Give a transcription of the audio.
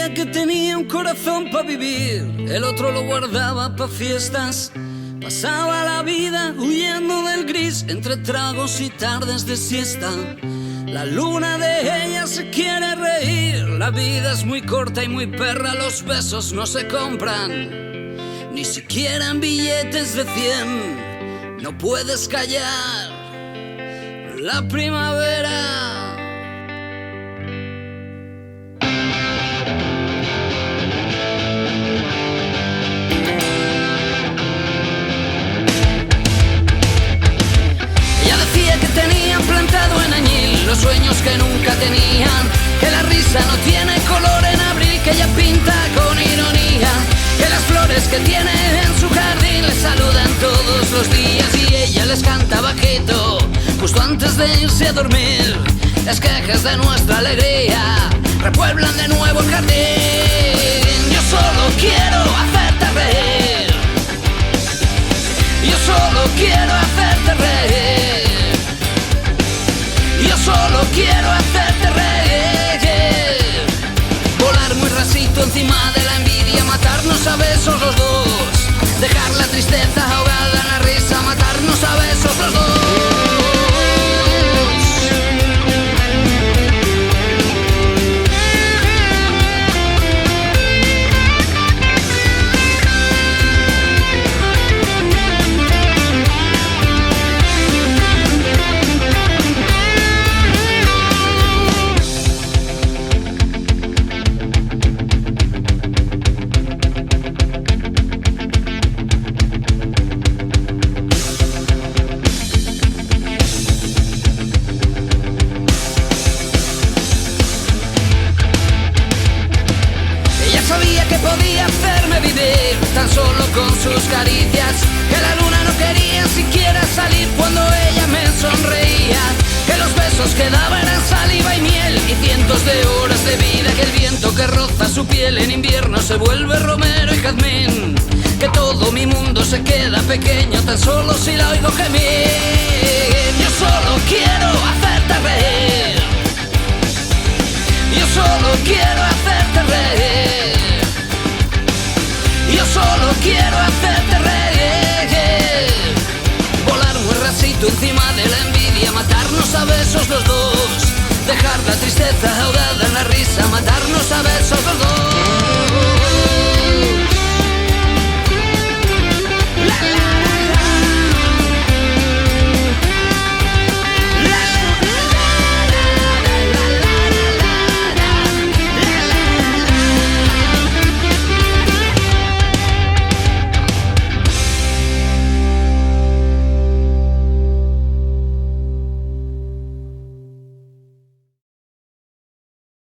decía que tenía un corazón para vivir, el otro lo guardaba para fiestas. Pasaba la vida huyendo del gris, entre tragos y tardes de siesta. La luna de ella se quiere reír, la vida es muy corta y muy perra, los besos no se compran, ni siquiera en billetes de 100. No puedes callar la primavera. Plantado en añil los sueños que nunca tenían, que la risa no tiene color en abril, que ella pinta con ironía, que las flores que tiene en su jardín le saludan todos los días y ella les canta bajito justo antes de irse a dormir. Las quejas de nuestra alegría repueblan de nuevo el jardín. Yo solo quiero hacerte reír, yo solo quiero hacerte reír, yo solo quiero hacerte reír. Volar muy rasito encima de la envidia, matarnos a besos los dos, dejar la tristeza ahogada en la risa, matarnos a besos los dos. Podía hacerme vivir tan solo con sus caricias, que la luna no quería siquiera salir cuando ella me sonreía, que los besos que daba eran saliva y miel y cientos de horas de vida, que el viento que roza su piel en invierno se vuelve romero y jazmín, que todo mi mundo se queda pequeño tan solo si la oigo gemir. Yo solo quiero hacerte reír, yo solo quiero hacerte reír, yo solo quiero hacerte reír. Volar muy rasito encima de la envidia, matarnos a besos los dos, dejar la tristeza ahogada en la risa, matarnos a besos los dos.